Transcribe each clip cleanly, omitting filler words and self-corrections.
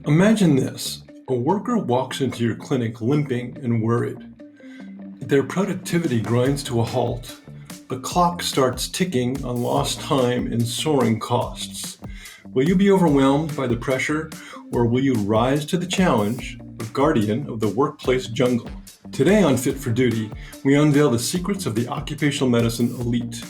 Imagine this. A worker walks into your clinic limping and worried. Their productivity grinds to a halt. The clock starts ticking on lost time and soaring costs. Will you be overwhelmed by the pressure, or will you rise to the challenge, a guardian of the workplace jungle? Today on Fit for Duty, we unveil the secrets of the occupational medicine elite.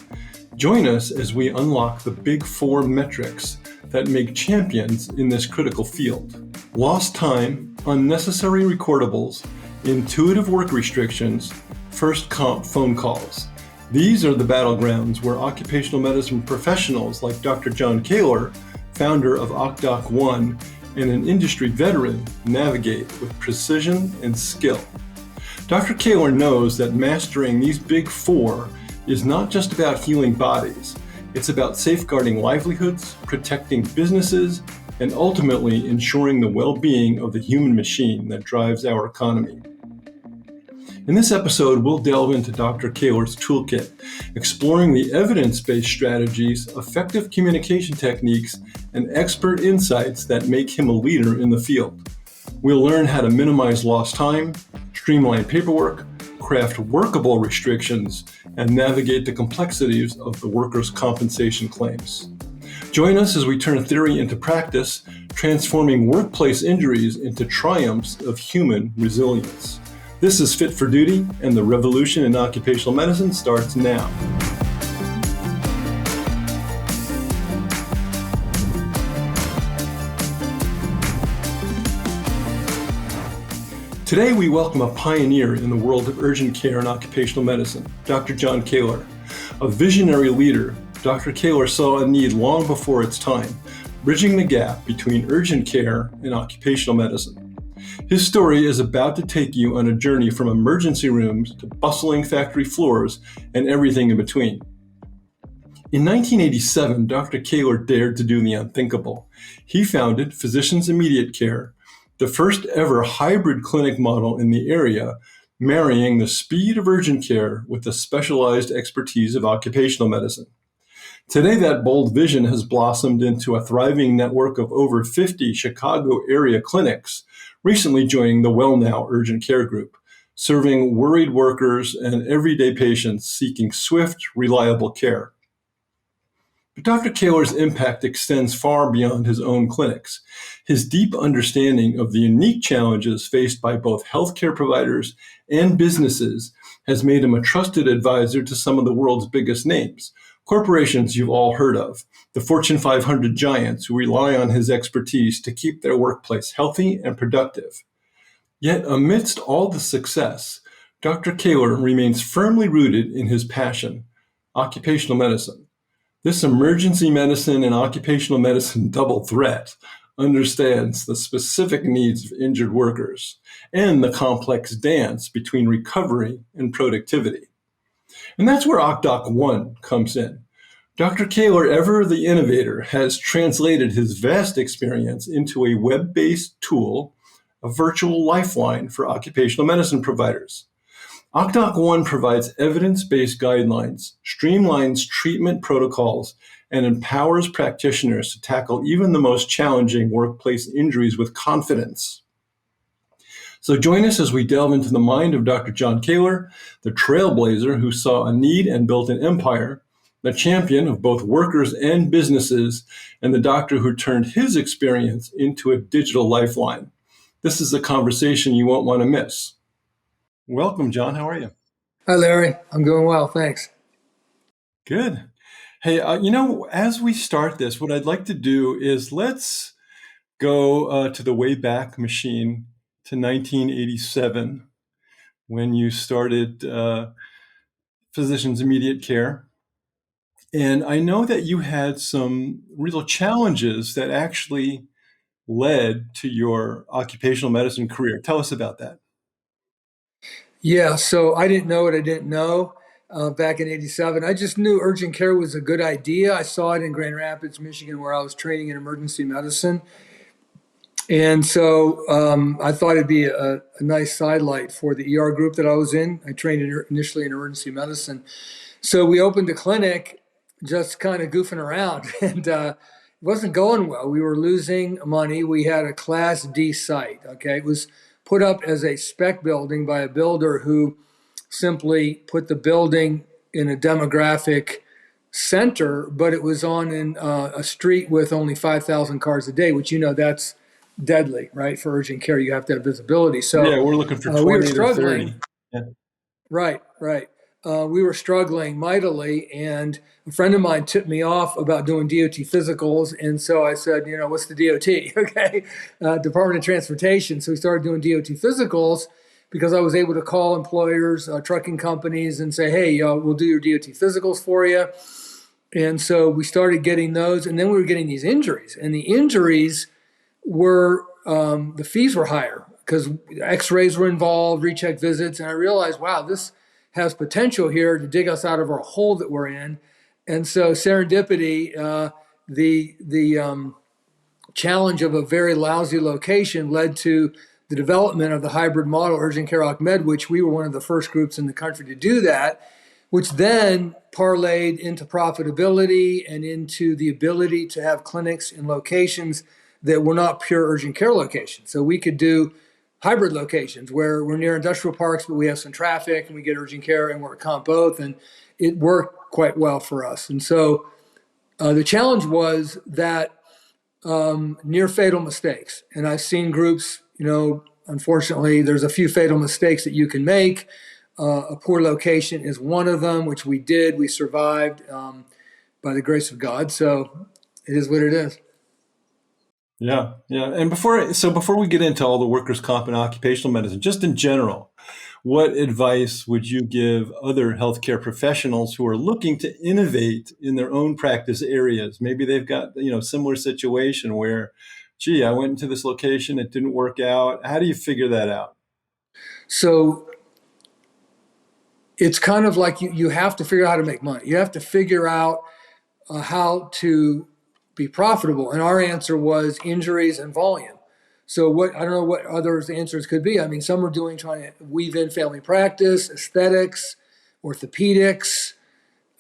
Join us as we unlock the big four metrics that make champions in this critical field. Lost time, unnecessary recordables, intuitive work restrictions, first phone calls. These are the battlegrounds where occupational medicine professionals like Dr. John Koehler, founder of OccDocOne, and an industry veteran navigate with precision and skill. Dr. Koehler knows that mastering these big four is not just about healing bodies. It's about safeguarding livelihoods, protecting businesses, and ultimately ensuring the well-being of the human machine that drives our economy. In this episode, we'll delve into Dr. Koehler's toolkit, exploring the evidence-based strategies, effective communication techniques, and expert insights that make him a leader in the field. We'll learn how to minimize lost time, streamline paperwork, craft workable restrictions, and navigate the complexities of the workers' compensation claims. Join us as we turn theory into practice, transforming workplace injuries into triumphs of human resilience. This is Fit for Duty, and the revolution in occupational medicine starts now. Today, we welcome a pioneer in the world of urgent care and occupational medicine, Dr. John Koehler. A visionary leader, Dr. Koehler saw a need long before its time, bridging the gap between urgent care and occupational medicine. His story is about to take you on a journey from emergency rooms to bustling factory floors and everything in between. In 1987, Dr. Koehler dared to do the unthinkable. He founded Physicians Immediate Care, the first ever hybrid clinic model in the area, marrying the speed of urgent care with the specialized expertise of occupational medicine. Today, that bold vision has blossomed into a thriving network of over 50 Chicago area clinics, recently joining the WellNow Urgent Care Group, serving worried workers and everyday patients seeking swift, reliable care. But Dr. Koehler's impact extends far beyond his own clinics. His deep understanding of the unique challenges faced by both healthcare providers and businesses has made him a trusted advisor to some of the world's biggest names, corporations you've all heard of, the Fortune 500 giants who rely on his expertise to keep their workplace healthy and productive. Yet amidst all the success, Dr. Koehler remains firmly rooted in his passion, occupational medicine. This emergency medicine and occupational medicine double threat understands the specific needs of injured workers and the complex dance between recovery and productivity. And that's where OccDocOne comes in. Dr. Koehler, ever the innovator, has translated his vast experience into a web-based tool, a virtual lifeline for occupational medicine providers. OccDocOne provides evidence-based guidelines, streamlines treatment protocols, and empowers practitioners to tackle even the most challenging workplace injuries with confidence. So join us as we delve into the mind of Dr. John Koehler, the trailblazer who saw a need and built an empire, the champion of both workers and businesses, and the doctor who turned his experience into a digital lifeline. This is a conversation you won't want to miss. Welcome, John. How are you? Hi, Larry. I'm doing well, thanks. Good. Hey, as we start this, what I'd like to do is let's go to the Wayback Machine to 1987 when you started Physicians Immediate Care. And I know that you had some real challenges that actually led to your occupational medicine career. Tell us about that. Yeah, so I didn't know what I didn't know back in 87. I just knew urgent care was a good idea. I saw it in Grand Rapids, Michigan, where I was training in emergency medicine. And so I thought it'd be a nice sidelight for the ER group that I was in. I trained initially in emergency medicine. So we opened a clinic just kind of goofing around. wasn't going well. We were losing money. We had a Class D site. Okay, it was put up as a spec building by a builder who simply put the building in a demographic center, but it was on a street with only 5,000 cars a day, which that's deadly, right? For urgent care, you have to have visibility. Yeah, So we're looking for we were 20 to struggling. 30. Yeah. Right, right. We were struggling mightily, and a friend of mine tipped me off about doing DOT physicals, and so I said, what's the DOT? Okay, Department of Transportation. So we started doing DOT physicals because I was able to call employers, trucking companies, and say, hey, we'll do your DOT physicals for you. And so we started getting those, and then we were getting these injuries, and the injuries were the fees were higher because X-rays were involved, recheck visits, and I realized, wow, this has potential here to dig us out of our hole that we're in. And so serendipity, the challenge of a very lousy location led to the development of the hybrid model, urgent care OccMed, which we were one of the first groups in the country to do that, which then parlayed into profitability and into the ability to have clinics in locations that were not pure urgent care locations. So we could do hybrid locations where we're near industrial parks, but we have some traffic and we get urgent care and we're at comp both. And it worked quite well for us. And so the challenge was that near fatal mistakes. And I've seen groups, unfortunately, there's a few fatal mistakes that you can make. A poor location is one of them, which we did. We survived by the grace of God. So it is what it is. Yeah, yeah. And before we get into all the workers' comp and occupational medicine, just in general, what advice would you give other healthcare professionals who are looking to innovate in their own practice areas? Maybe they've got, similar situation where, gee, I went into this location, it didn't work out. How do you figure that out? So it's kind of like you have to figure out how to make money. You have to figure out how to be profitable. And our answer was injuries and volume. So I don't know what others' answers could be. I mean, some are trying to weave in family practice, aesthetics, orthopedics,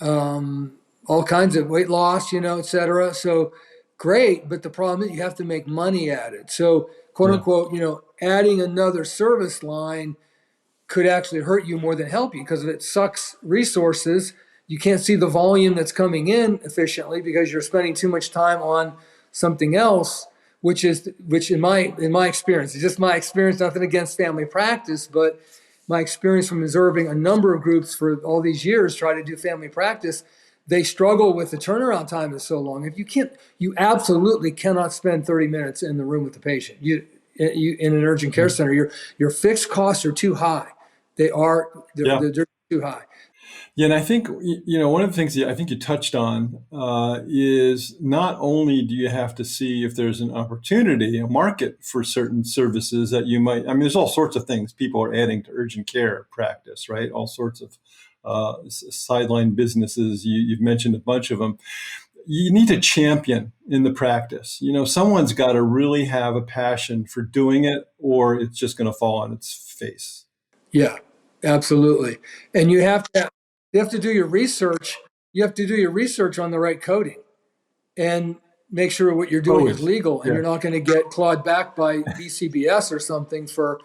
all kinds of weight loss, et cetera. So great, but the problem is you have to make money at it. So quote unquote, adding another service line could actually hurt you more than help you because if it sucks resources, you can't see the volume that's coming in efficiently because you're spending too much time on something else, which in my experience, it's just my experience, nothing against family practice, but my experience from observing a number of groups for all these years try to do family practice, they struggle with the turnaround time is so long. If you absolutely cannot spend 30 minutes in the room with the patient. You in an urgent care center, your fixed costs are too high. They're too high. Yeah, and I think, one of the things that I think you touched on is not only do you have to see if there's an opportunity, a market for certain services that you might, there's all sorts of things people are adding to urgent care practice, right? All sorts of sideline businesses. You've mentioned a bunch of them. You need to champion in the practice. Someone's got to really have a passion for doing it or it's just going to fall on its face. Yeah, absolutely. And you have to do your research. You have to do your research on the right coding and make sure what you're doing is legal and you're not going to get clawed back by BCBS or something for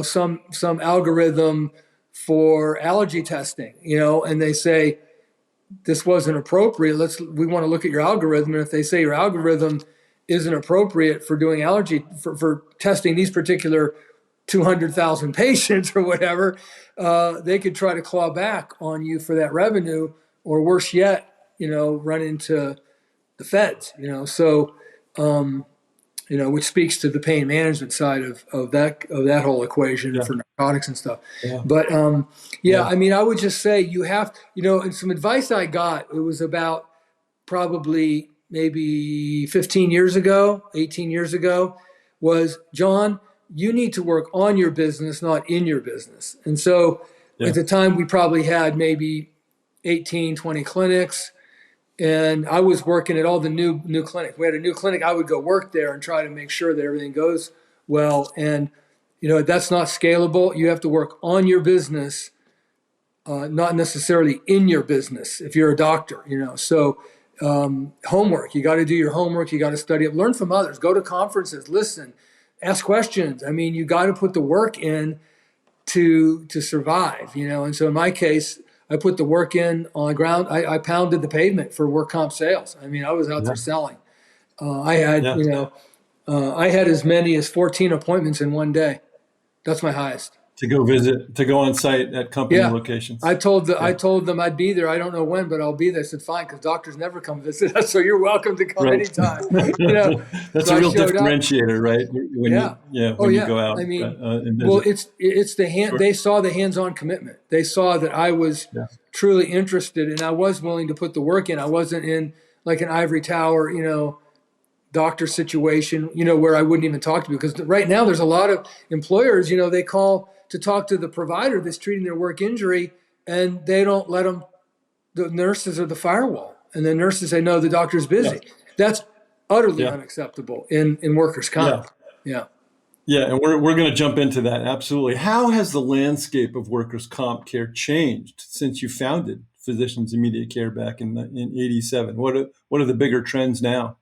some algorithm for allergy testing, and they say this wasn't appropriate. We want to look at your algorithm. And if they say your algorithm isn't appropriate for doing allergy for testing these particular 200,000 patients or whatever, they could try to claw back on you for that revenue, or worse yet, run into the feds, so, which speaks to the pain management side of that whole equation for narcotics and stuff. Yeah. But, I would just say you have, and some advice I got, it was about probably maybe 15 years ago, 18 years ago, was, John, you need to work on your business, not in your business. And so at the time, we probably had maybe 18, 20 clinics. And I was working at all the new clinics. We had a new clinic. I would go work there and try to make sure that everything goes well. And, that's not scalable. You have to work on your business, not necessarily in your business if you're a doctor, So Homework. You got to do your homework. You got to study it. Learn from others. Go to conferences. Listen. Ask questions. I mean, you got to put the work in to survive, And so in my case, I put the work in on the ground. I pounded the pavement for work comp sales. I mean, I was out there selling. I had, I had as many as 14 appointments in one day. That's my highest. To go on site at company locations. I told them I'd be there. I don't know when, but I'll be there. I said, fine, because doctors never come visit us, so you're welcome to come anytime. That's so a real differentiator, right? When you go out. I mean, and well, it's the hand. They saw the hands-on commitment. They saw that I was truly interested, and I was willing to put the work in. I wasn't in like an ivory tower, doctor situation, where I wouldn't even talk to you. Because right now there's a lot of employers, they call to talk to the provider that's treating their work injury, and they don't let them. The nurses are the firewall, and the nurses say, no, the doctor's busy. Yeah. That's utterly unacceptable in workers' comp. Yeah, and we're going to jump into that. Absolutely. How has the landscape of workers' comp care changed since you founded Physicians Immediate Care back in '87? What are the bigger trends now?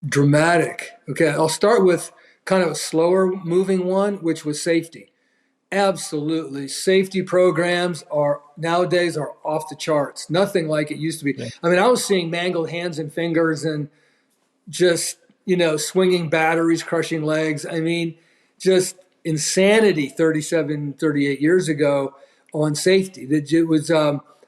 Dramatic. Okay, I'll start with kind of a slower moving one, which was safety. Absolutely. Safety programs nowadays are off the charts. Nothing like it used to be. Yeah. I mean, I was seeing mangled hands and fingers and just, swinging batteries, crushing legs. I mean, just insanity 38 years ago on safety. It was,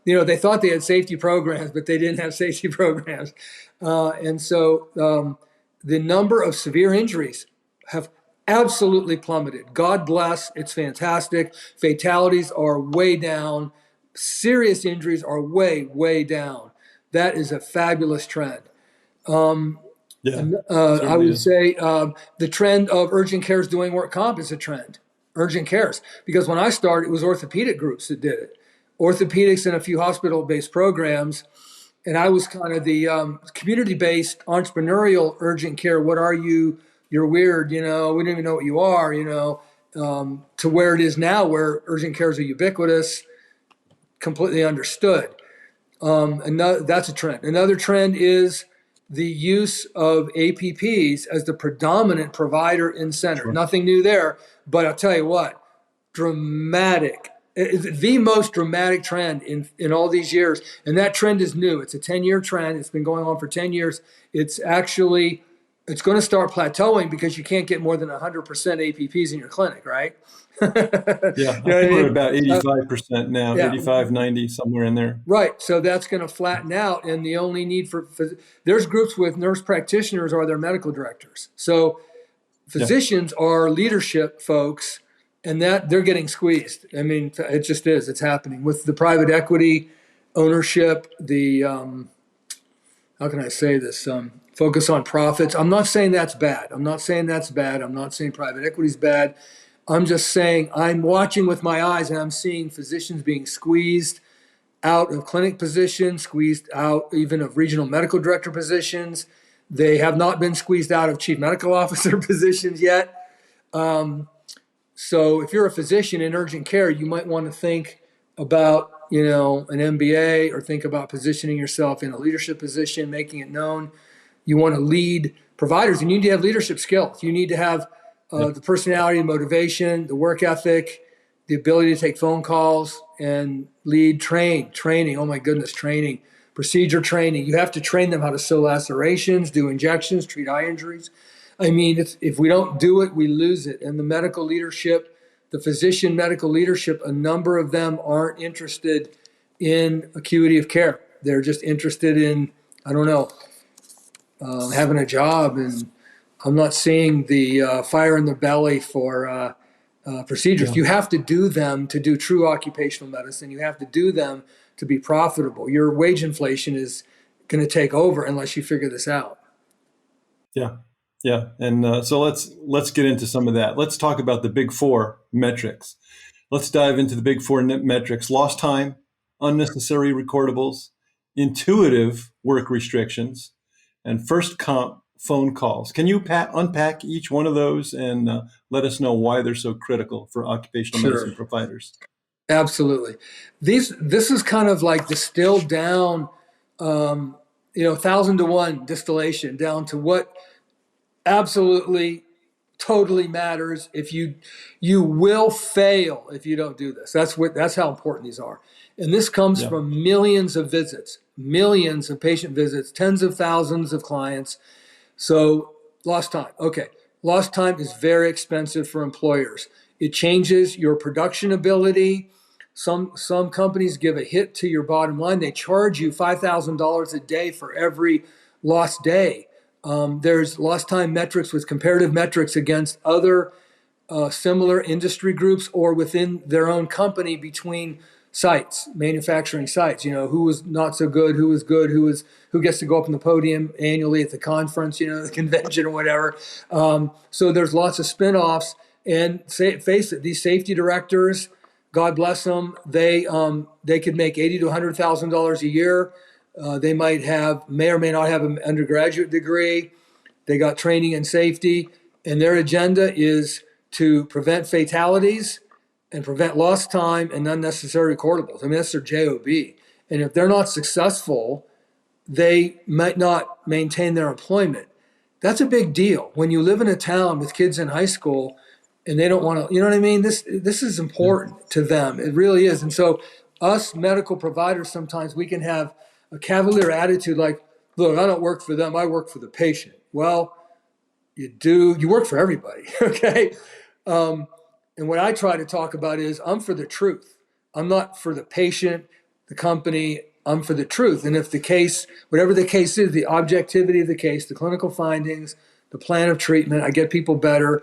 they thought they had safety programs, but they didn't have safety programs. And so the number of severe injuries have absolutely plummeted. God bless. It's fantastic. Fatalities are way down. Serious injuries are way, way down. That is a fabulous trend. I would say the trend of urgent cares doing work comp is a trend. Urgent cares. Because when I started, it was orthopedic groups that did it. Orthopedics and a few hospital-based programs. And I was kind of the community-based entrepreneurial urgent care. What are you? You're weird, we don't even know what you are, to where it is now, where urgent cares are ubiquitous, completely understood. That's a trend. Another trend is the use of APPs as the predominant provider in center. Sure. Nothing new there, but I'll tell you what, dramatic. It's the most dramatic trend in all these years, and that trend is new. It's a 10-year trend. It's been going on for 10 years. It's going to start plateauing because you can't get more than 100% APPs in your clinic, right? I think we're about 85% now, 85, 90, somewhere in there. Right. So that's going to flatten out. And the only need for there's groups with nurse practitioners are their medical directors. So physicians are leadership folks, and that they're getting squeezed. I mean, it just is. It's happening with the private equity ownership, the, how can I say this? Focus on profits. I'm not saying that's bad. I'm not saying private equity is bad. I'm just saying I'm watching with my eyes, and I'm seeing physicians being squeezed out of clinic positions, squeezed out even of regional medical director positions. They have not been squeezed out of chief medical officer positions yet. So if you're a physician in urgent care, you might want to think about, an MBA, or think about positioning yourself in a leadership position, making it known. You want to lead providers, and you need to have leadership skills. You need to have the personality and motivation, the work ethic, the ability to take phone calls and lead, training. Oh my goodness, training, procedure training. You have to train them how to sew lacerations, do injections, treat eye injuries. I mean, if we don't do it, we lose it. And the medical leadership, the physician medical leadership, a number of them aren't interested in acuity of care. They're just interested in, having a job, and I'm not seeing the fire in the belly for procedures. Yeah. You have to do them to do true occupational medicine. You have to do them to be profitable. Your wage inflation is going to take over unless you figure this out. Yeah. And so let's get into some of that. Let's talk about the big four metrics. Let's dive into the big four metrics: lost time, unnecessary recordables, intuitive work restrictions, and first comp phone calls. Can you unpack each one of those and let us know why they're so critical for occupational medicine providers? Absolutely. This is kind of like distilled down 1,000 to 1 distillation down to what absolutely totally matters. If you will fail if you don't do this. That's how important these are. And this comes Yeah. from millions of visits, millions of patient visits, tens of thousands of clients. So lost time. Okay. Lost time is very expensive for employers. It changes your production ability. Some companies give a hit to your bottom line. They charge you $5,000 a day for every lost day. There's lost time metrics with comparative metrics against other similar industry groups or within their own company between sites, manufacturing sites. Who was not so good, who was good, who gets to go up on the podium annually at the conference, the convention or whatever. So there's lots of spin-offs. And face it, these safety directors, God bless them, they could make $80,000 to $100,000 a year. They may or may not have an undergraduate degree. They got training in safety, and their agenda is to prevent fatalities and prevent lost time and unnecessary recordables. I mean, that's their job. And if they're not successful, they might not maintain their employment. That's a big deal. When you live in a town with kids in high school and they don't want to, you know what I mean? This is important to them. It really is. And so us medical providers, sometimes we can have a cavalier attitude like, look, I don't work for them, I work for the patient. Well, you work for everybody, okay? And what I try to talk about is I'm for the truth. I'm not for the patient, the company, I'm for the truth. And if the case, whatever the case is, the objectivity of the case, the clinical findings, the plan of treatment, I get people better.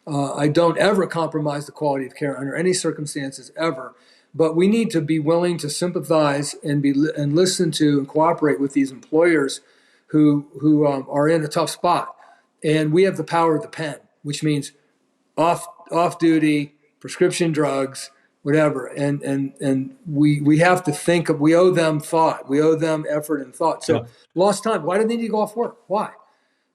I don't ever compromise the quality of care under any circumstances ever. But we need to be willing to sympathize and listen to and cooperate with these employers who are in a tough spot. And we have the power of the pen, which means off duty, prescription drugs, whatever. And we have to think we owe them thought. We owe them effort and thought. So lost time. Why do they need to go off work? Why?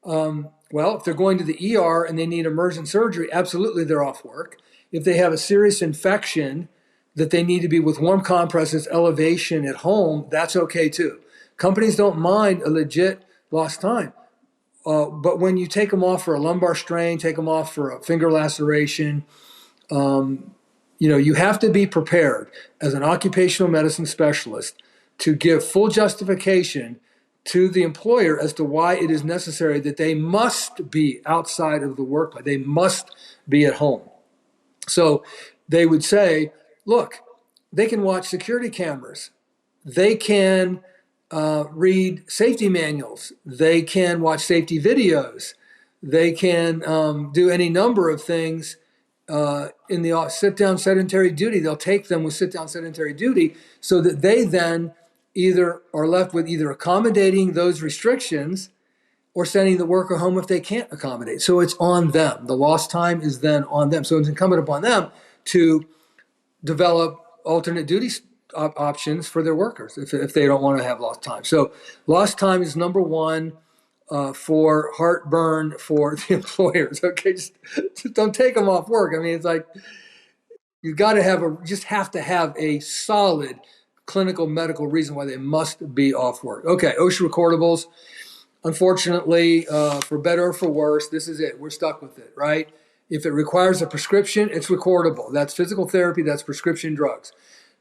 Well, if they're going to the ER and they need emergent surgery, absolutely they're off work. If they have a serious infection that they need to be with warm compresses, elevation at home, that's okay too. Companies don't mind a legit lost time. But when you take them off for a lumbar strain, take them off for a finger laceration, you have to be prepared as an occupational medicine specialist to give full justification to the employer as to why it is necessary that they must be outside of the workplace. They must be at home. So they would say, look, they can watch security cameras. They can read safety manuals. They can watch safety videos. They can do any number of things in the sit-down sedentary duty. They'll take them with sit-down sedentary duty so that they then either are left with either accommodating those restrictions or sending the worker home if they can't accommodate. So it's on them. The lost time is then on them. So it's incumbent upon them to develop alternate duty options for their workers if they don't want to have lost time. So lost time is number one for heartburn for the employers. Okay, just don't take them off work. I mean, it's like you got to have to have a solid clinical medical reason why they must be off work. Okay, OSHA recordables. Unfortunately, for better or for worse, this is it. We're stuck with it, right? If it requires a prescription, it's recordable. That's physical therapy, that's prescription drugs.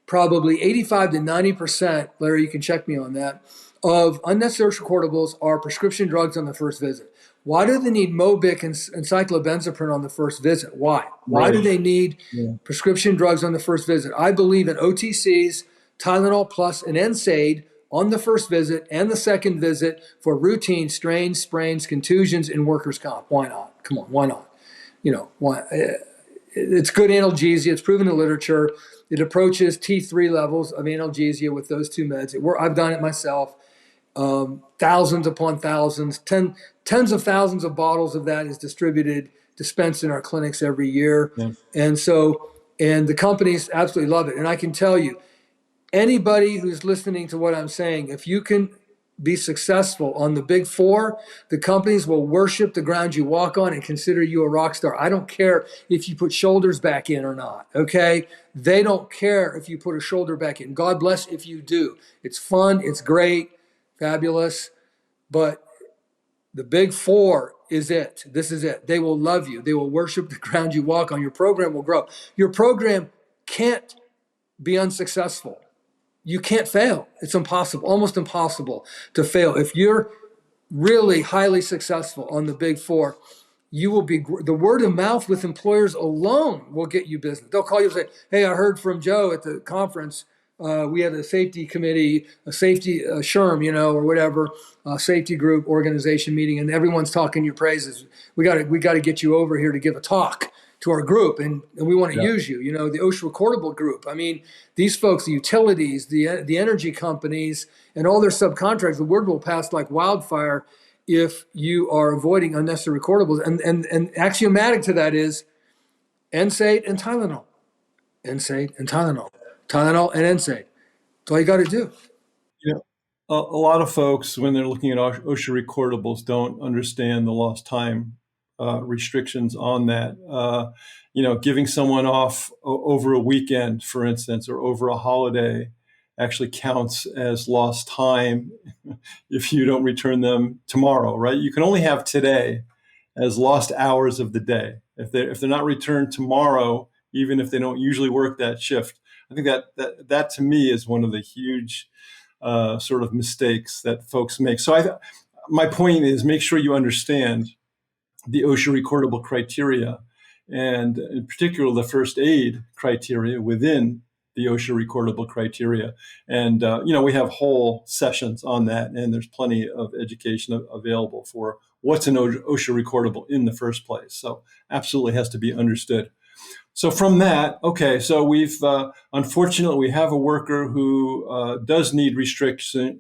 Probably 85 to 90%, Larry, you can check me on that, of unnecessary recordables are prescription drugs on the first visit. Why do they need Mobic and cyclobenzaprine on the first visit? Why? Why do they need prescription drugs on the first visit? I believe in OTCs, Tylenol Plus, and NSAID on the first visit and the second visit for routine strains, sprains, contusions, and workers' comp. Why not? Come on, why not? Why? It's good analgesia. It's proven in literature. It approaches T3 levels of analgesia with those two meds. I've done it myself. Thousands upon thousands, tens of thousands of bottles of that is dispensed in our clinics every year. Yeah. And the companies absolutely love it. And I can tell you, anybody who's listening to what I'm saying, if you can be successful on the big four, the companies will worship the ground you walk on and consider you a rock star. I don't care if you put shoulders back in or not, okay? They don't care if you put a shoulder back in. God bless if you do. It's fun, it's great, fabulous. but the big four is it. This is it. They will love you. They will worship the ground you walk on. Your program will grow. Your program can't be unsuccessful. You can't fail. It's impossible, almost impossible to fail. If you're really highly successful on the big four, you will be, the word of mouth with employers alone will get you business. They'll call you and say, hey, I heard from Joe at the conference. We had a safety committee, a safety SHRM, or whatever, safety group organization meeting, and everyone's talking your praises. We got to get you over here to give a talk to our group, and we want to use you. The OSHA recordable group. I mean, these folks, the utilities, the energy companies, and all their subcontractors. The word will pass like wildfire if you are avoiding unnecessary recordables. And axiomatic to that is NSAID and Tylenol. NSAID and Tylenol. Tylenol and NSAID. That's all you got to do. A lot of folks, when they're looking at OSHA recordables, don't understand the lost time restrictions on that. Giving someone off over a weekend, for instance, or over a holiday actually counts as lost time if you don't return them tomorrow, right? You can only have today as lost hours of the day. If they're not returned tomorrow, even if they don't usually work that shift, I think that to me is one of the huge sort of mistakes that folks make. So my point is, make sure you understand the OSHA recordable criteria, and in particular the first aid criteria within the OSHA recordable criteria. And we have whole sessions on that, and there's plenty of education available for what's an OSHA recordable in the first place. So absolutely has to be understood. So from that, okay, so we've unfortunately we have a worker who does need restrictions.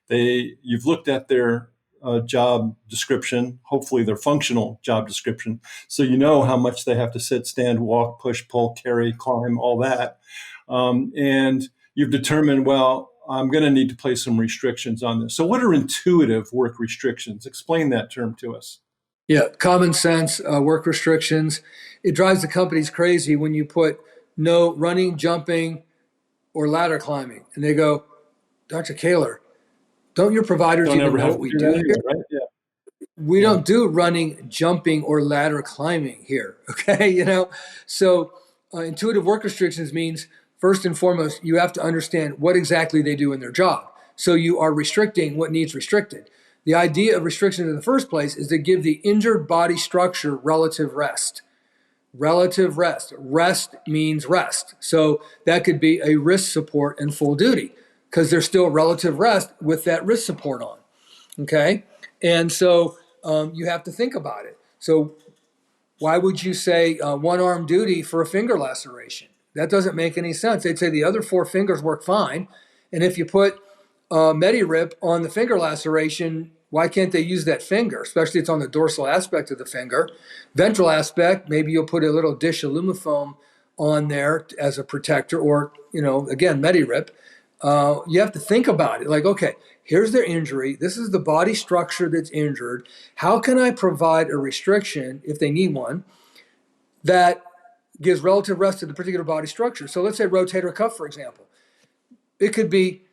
You've looked at their job description, hopefully their functional job description, so you know how much they have to sit, stand, walk, push, pull, carry, climb, all that, and you've determined, well, I'm going to need to place some restrictions on this. So what are intuitive work restrictions? Explain that term to us. Yeah, common sense work restrictions. It drives the companies crazy when you put no running, jumping, or ladder climbing. And they go, Dr. Koehler, don't your providers even know what we do here? Right? Yeah. We don't do running, jumping, or ladder climbing here, okay? So intuitive work restrictions means, first and foremost, you have to understand what exactly they do in their job. So you are restricting what needs restricted. The idea of restriction in the first place is to give the injured body structure relative rest. Relative rest. Rest means rest. So that could be a wrist support and full duty, because there's still relative rest with that wrist support on. Okay? And so you have to think about it. So why would you say one-arm duty for a finger laceration? That doesn't make any sense. They'd say the other four fingers work fine. And if you put Medi-Rip on the finger laceration, why can't they use that finger? Especially it's on the dorsal aspect of the finger. Ventral aspect, maybe you'll put a little dish of Lumifoam on there as a protector, or, again, Medi-Rip. You have to think about it. Like, okay, here's their injury. This is the body structure that's injured. How can I provide a restriction, if they need one, that gives relative rest to the particular body structure? So let's say rotator cuff, for example. It could be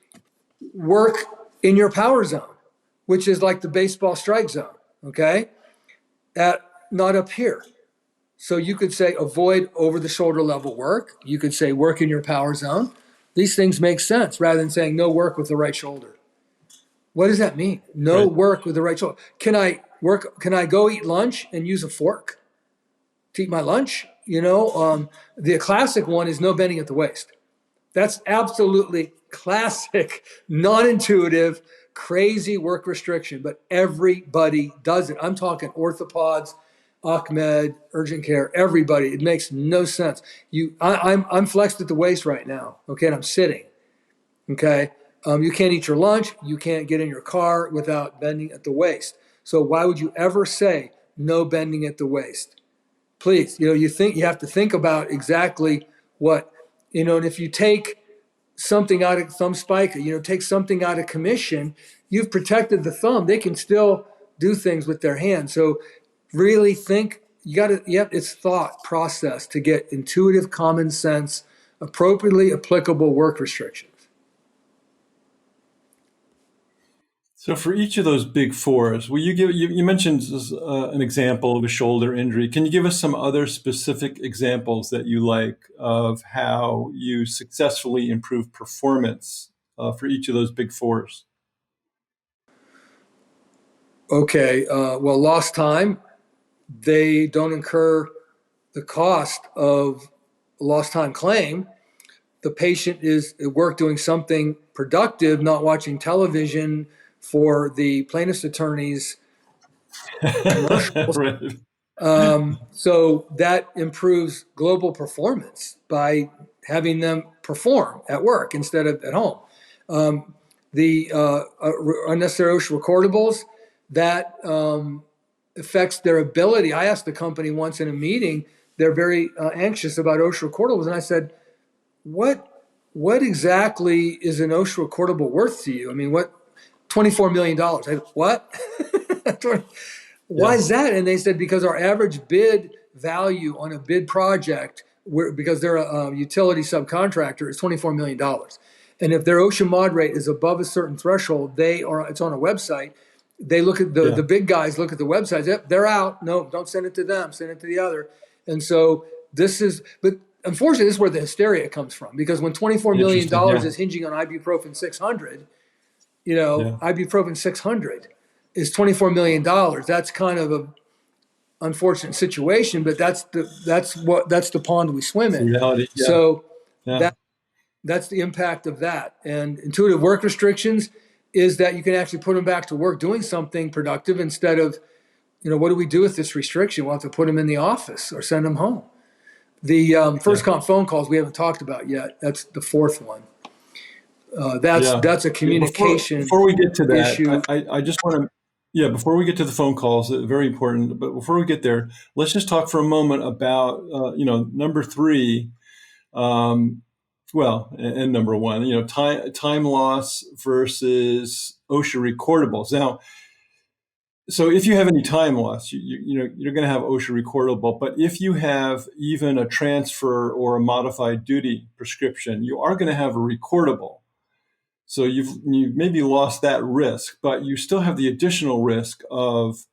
work in your power zone, which is like the baseball strike zone, okay? Not up here. So you could say avoid over the shoulder level work. You could say work in your power zone. These things make sense rather than saying no work with the right shoulder. What does that mean? No work with the right shoulder. Can I go eat lunch and use a fork to eat my lunch? The classic one is no bending at the waist. That's absolutely classic, non-intuitive, crazy work restriction, but everybody does it. I'm talking orthopods, OccMed, urgent care, everybody. It makes no sense. I'm flexed at the waist right now, okay, and I'm sitting, okay? You can't eat your lunch. You can't get in your car without bending at the waist. So why would you ever say no bending at the waist? Please, you have to think about exactly what, and if you take something out of thumb spica, take something out of commission, you've protected the thumb. They can still do things with their hand. So really think, it's thought process to get intuitive, common sense, appropriately applicable work restrictions. So for each of those big fours, will you give you mentioned an example of a shoulder injury. Can you give us some other specific examples that you like of how you successfully improve performance for each of those big fours? Okay, well, lost time, they don't incur the cost of a lost time claim. The patient is at work doing something productive, not watching television for the plaintiff's attorney's commercials. Right. So that improves global performance by having them perform at work instead of at home. The unnecessary OSHA recordables, that affects their ability. I asked the company once in a meeting, they're very anxious about OSHA recordables. And I said, what what exactly is an OSHA recordable worth to you? I mean, what, $24 million? I said, what? Why Yeah. is that? And they said, because our average bid value on a bid project, because they're a utility subcontractor, is $24 million. And if their OSHA mod rate is above a certain threshold, it's on a website. They look at the Yeah. big guys look at the websites. Yep, they're out. No, don't send it to them. Send it to the other. And so but unfortunately, this is where the hysteria comes from, because when $24 million Interesting. Yeah. is hinging on ibuprofen 600, Yeah. ibuprofen 600 is $24 million. That's kind of a unfortunate situation, but that's the pond we swim It's the in. reality. Yeah. So Yeah. that that's the impact of that. And intuitive work restrictions is that you can actually put them back to work doing something productive instead of, what do we do with this restriction? We'll have to put them in the office or send them home. The Yeah. first comp phone calls we haven't talked about yet. That's the fourth one. That's Yeah. that's a Yeah, communication before we get to that, issue. I just want to, yeah, before we get to the phone calls, very important. But before we get there, let's just talk for a moment about, number three, um, well, and number one, time loss versus OSHA recordables. Now, so if you have any time loss, you're going to have OSHA recordable. But if you have even a transfer or a modified duty prescription, you are going to have a recordable. So you've maybe lost that risk, but you still have the additional risk of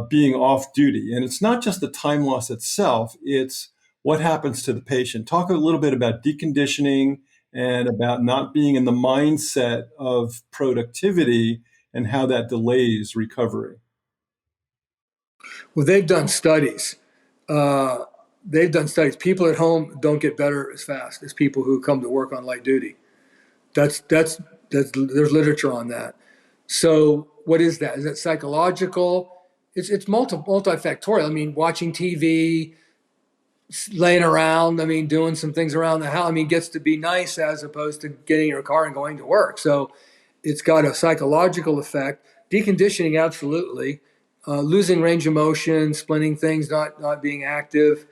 being off duty. And it's not just the time loss itself, it's what happens to the patient. Talk a little bit about deconditioning and about not being in the mindset of productivity and how that delays recovery. Well, they've done studies. Uh, they've done studies. People at home don't get better as fast as people who come to work on light duty. That's there's literature on that. So what is that? Is it psychological? It's multifactorial. I mean, watching TV, laying around. I mean, doing some things around the house. I mean, gets to be nice as opposed to getting in your car and going to work. So it's got a psychological effect. Deconditioning, absolutely. Losing range of motion, splinting things, not being active.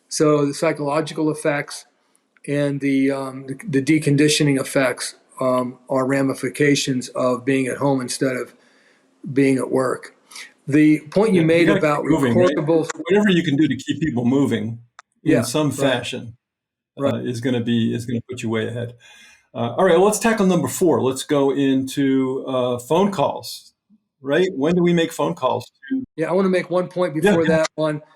So the psychological effects and the deconditioning effects are ramifications of being at home instead of being at work. The point you Yeah, you made got to keep about moving, right? recordables, Whatever you can do to keep people moving in yeah, some right, fashion right. is going to put you way ahead. All right, well, let's tackle number four. Let's go into phone calls. Right? When do we make phone calls? Yeah, I want to make one point Yeah, before yeah, that one. sure.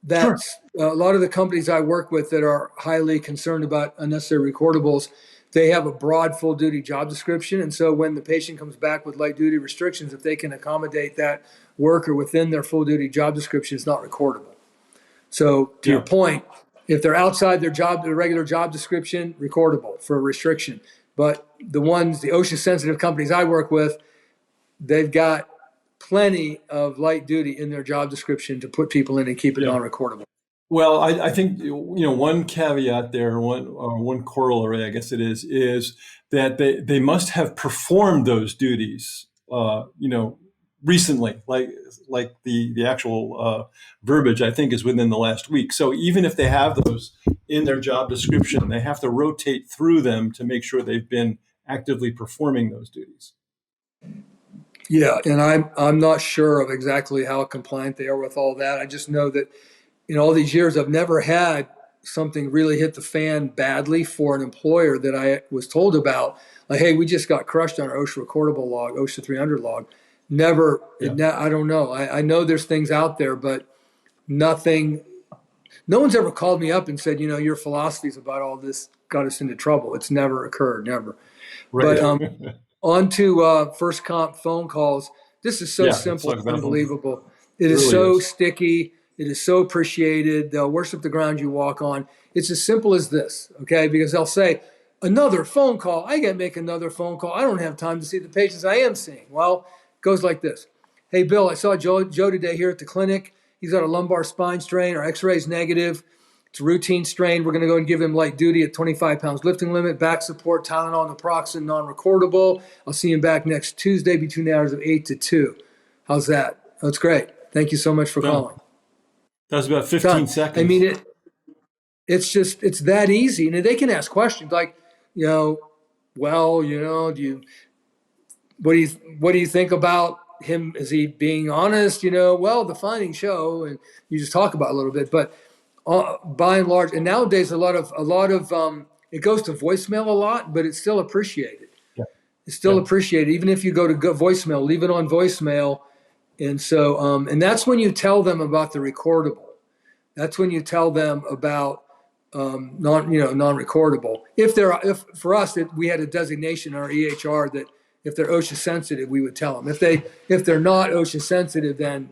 That's a lot of the companies I work with that are highly concerned about unnecessary recordables. They have a broad full duty job description. And so when the patient comes back with light duty restrictions, if they can accommodate that worker within their full duty job description, it's not recordable. So to your Yeah, point, if they're outside their regular job description, recordable for a restriction. But the OSHA sensitive companies I work with, they've got plenty of light duty in their job description to put people in and keep it yeah. non-recordable. Well, I think one caveat there, one corollary, I guess it is that they must have performed those duties, recently, like the actual verbiage I think is within the last week. So even if they have those in their job description, they have to rotate through them to make sure they've been actively performing those duties. Yeah, and I'm not sure of exactly how compliant they are with all that. I just know that in all these years I've never had something really hit the fan badly for an employer that I was told about, like, hey, we just got crushed on our OSHA recordable log, OSHA 300 log. Never, Yeah. I don't know. I know there's things out there, but nothing, no one's ever called me up and said, your philosophies about all this got us into trouble. It's never occurred, never. Right. But on to first comp phone calls. This is so Yeah. Let's simple, talk about them. unbelievable. It It is really so is. sticky. It is so appreciated. They'll worship the ground you walk on. It's as simple as this, okay? Because they'll say, another phone call. I got to make another phone call. I don't have time to see the patients I am seeing. Well, it goes like this. Hey, Bill, I saw Joe today here at the clinic. He's got a lumbar spine strain. Our x-ray is negative. It's a routine strain. We're going to go and give him light duty at 25 pounds lifting limit, back support, Tylenol, naproxen, non-recordable. I'll see him back next Tuesday between the hours of 8 to 2. How's that? That's great. Thank you so much for Done. calling. That was about 15 Done. seconds. I mean, it's that easy. And they can ask questions like, well, what do you think about him? Is he being honest? Well, the findings show, and you just talk about it a little bit, but by and large, and nowadays a lot of it goes to voicemail a lot, but it's still appreciated. Yeah. It's still Yeah. appreciated, even if you go to voicemail, leave it on voicemail, and so and that's when you tell them about the recordable. That's when you tell them about non-recordable. If for us we had a designation in our EHR that if they're OSHA sensitive, we would tell them. If they're not OSHA sensitive, then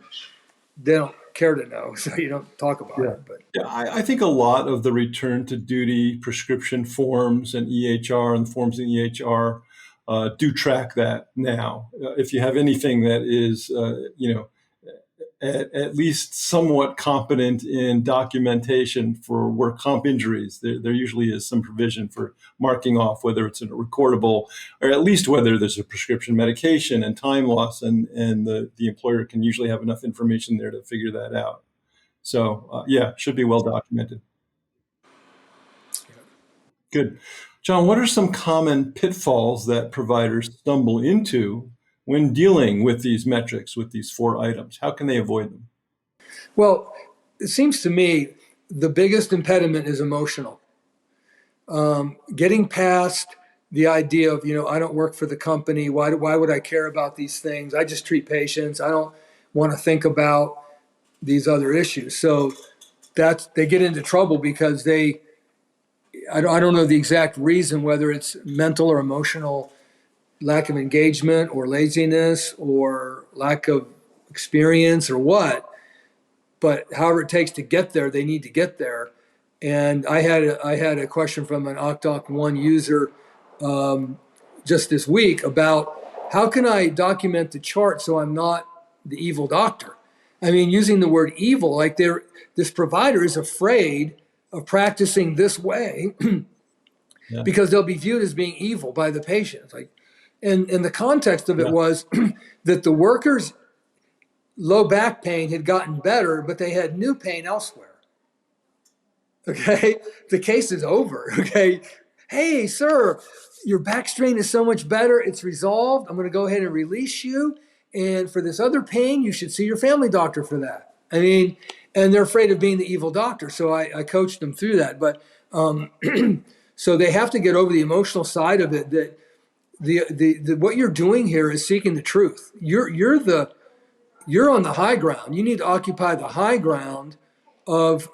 they don't care to know, so you don't talk about Yeah. it. But Yeah, I think a lot of the return to duty prescription forms and EHR and forms in EHR do track that now. If you have anything that is, at least somewhat competent in documentation for work comp injuries, there usually is some provision for marking off whether it's a recordable or at least whether there's a prescription medication and time loss, and the employer can usually have enough information there to figure that out. So should be well documented. Good. John, what are some common pitfalls that providers stumble into when dealing with these metrics, with these 4 items? How can they avoid them? well, it seems to me the biggest impediment is emotional. Getting past the idea of I don't work for the company. Why would I care about these things? I just treat patients. I don't want to think about these other issues. So they get into trouble because I don't know the exact reason, whether it's mental or emotional lack of engagement or laziness or lack of experience or what, but however it takes to get there, they need to get there. And I had a question from an OccDocOne user just this week about how can I document the chart so I'm not the evil doctor? I mean, using the word evil, like this provider is afraid of practicing this way Yeah. because they'll be viewed as being evil by the patients. And the context of it was that the workers' low back pain had gotten better, but they had new pain elsewhere. Okay, the case is over. Okay, hey, sir, your back strain is so much better. It's resolved. I'm going to go ahead and release you. And for this other pain, you should see your family doctor for that. I mean, and they're afraid of being the evil doctor. So I coached them through that. But so they have to get over the emotional side of it. That the what you're doing here is seeking the truth. You're on the high ground. You need to occupy the high ground of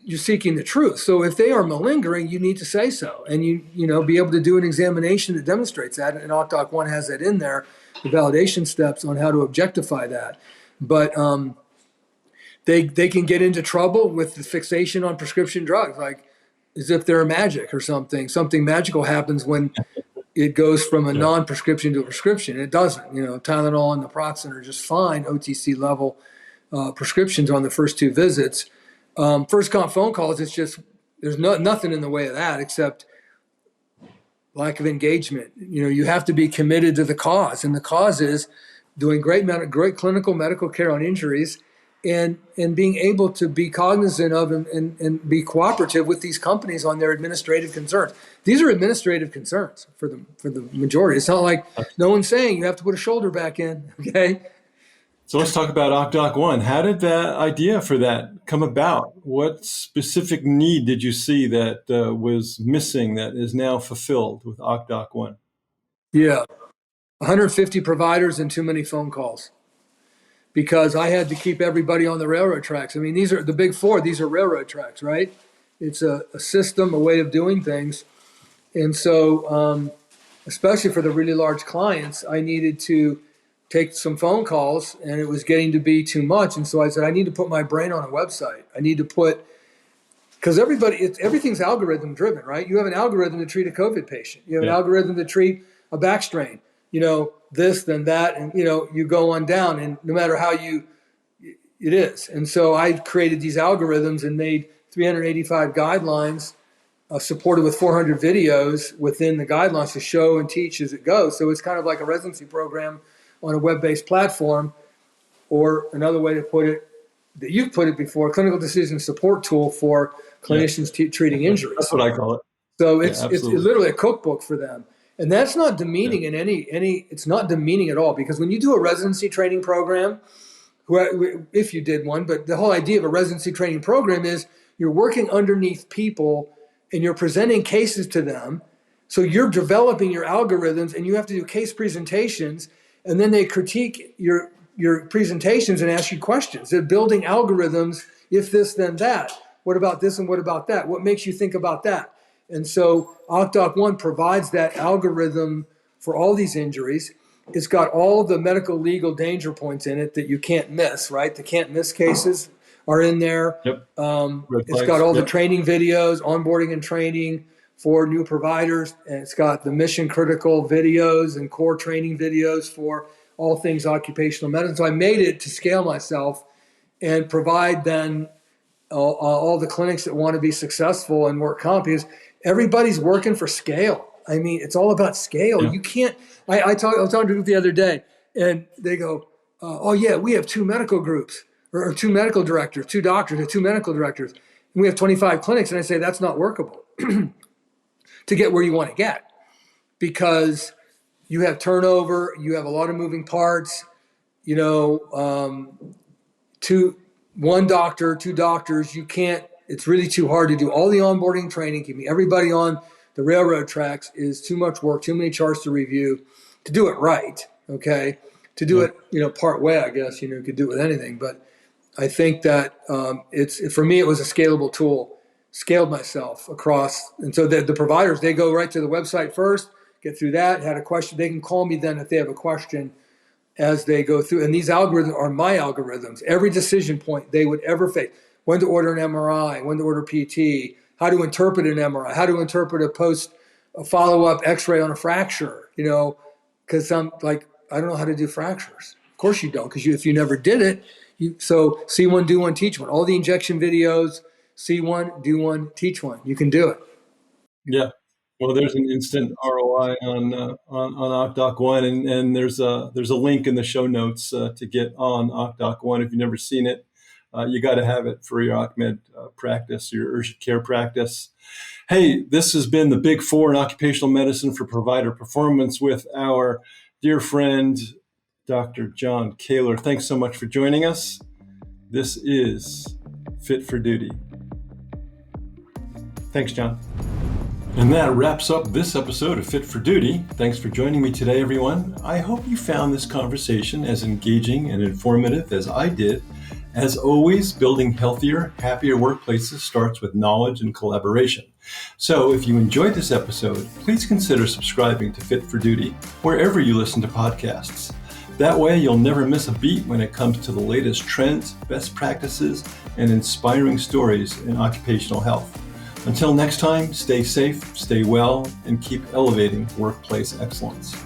you're seeking the truth. So if they are malingering, you need to say so, and you be able to do an examination that demonstrates that. And OccDocOne has that in there, the validation steps on how to objectify that. But they can get into trouble with the fixation on prescription drugs, like as if they're magic or something. Something magical happens when it goes from a non-prescription to a prescription. It doesn't. Tylenol and naproxen are just fine OTC level prescriptions on the first 2 visits. First comp phone calls, it's just there's nothing in the way of that except lack of engagement. You have to be committed to the cause, and the cause is doing great clinical medical care on injuries, and being able to be cognizant of and be cooperative with these companies on their administrative concerns. These are administrative concerns for the majority. It's not like no one's saying you have to put a shoulder back in. Okay. So let's talk about OccDocOne. How did that idea for that come about? What specific need did you see that was missing that is now fulfilled with OccDocOne? Yeah, 150 providers and too many phone calls, because I had to keep everybody on the railroad tracks. I mean, these are the big four. These are railroad tracks, right? It's a system, a way of doing things. And so, especially for the really large clients, I needed to take some phone calls, and it was getting to be too much. And so I said, I need to put my brain on a website. I need to put, because everything's algorithm driven, right? You have an algorithm to treat a COVID patient. You have an algorithm to treat a back strain, this, then that, and, you go on down, and no matter how it is. And so I created these algorithms and made 385 guidelines, supported with 400 videos within the guidelines to show and teach as it goes. So it's kind of like a residency program on a web-based platform, or another way to put it, that you've put it before, a clinical decision support tool for clinicians treating injuries. That's what I call it. So it's literally a cookbook for them. And that's not demeaning in any, it's not demeaning at all, because when you do a residency training program, if you did one, but the whole idea of a residency training program is you're working underneath people and you're presenting cases to them. So you're developing your algorithms, and you have to do case presentations, and then they critique your presentations and ask you questions. They're building algorithms, if this, then that. What about this and what about that? What makes you think about that? And so OccDocOne provides that algorithm for all these injuries. It's got all the medical legal danger points in it that you can't miss, right? The can't miss cases are in there. Yep. It's got all the training videos, onboarding and training for new providers. And it's got the mission critical videos and core training videos for all things occupational medicine. So I made it to scale myself and provide then all the clinics that want to be successful and work comp, because everybody's working for scale. I mean, it's all about scale. You can't, I was talking to a group the other day, and they go, oh yeah, we have two medical groups, or two medical directors, two doctors, or two medical directors. And we have 25 clinics. And I say, that's not workable to get where you want to get, because you have turnover, you have a lot of moving parts, one doctor, two doctors, you can't, it's really too hard to do all the onboarding training, keeping everybody on the railroad tracks is too much work, too many charts to review, to do it right, okay? To do it, part way, I guess, you could do it with anything. But I think that for me, it was a scalable tool, scaled myself across. And so the providers, they go right to the website first, get through that, had a question. They can call me then if they have a question as they go through. And these algorithms are my algorithms. Every decision point they would ever face, when to order an MRI, when to order PT, how to interpret an MRI, how to interpret a follow-up x-ray on a fracture, because I'm like, I don't know how to do fractures. Of course you don't, because if you never did it, so see one, do one, teach one. All the injection videos, see one, do one, teach one. You can do it. Yeah. Well, there's an instant ROI on OccDocOne, and there's a link in the show notes to get on OccDocOne. If you've never seen it, you got to have it for your OccMed practice, your urgent care practice. Hey, this has been the Big Four in occupational medicine for provider performance with our dear friend, Dr. John Koehler. Thanks so much for joining us. This is Fit for Duty. Thanks, John. And that wraps up this episode of Fit for Duty. Thanks for joining me today, everyone. I hope you found this conversation as engaging and informative as I did. As always, building healthier, happier workplaces starts with knowledge and collaboration. So if you enjoyed this episode, please consider subscribing to Fit for Duty wherever you listen to podcasts. That way, you'll never miss a beat when it comes to the latest trends, best practices, and inspiring stories in occupational health. Until next time, stay safe, stay well, and keep elevating workplace excellence.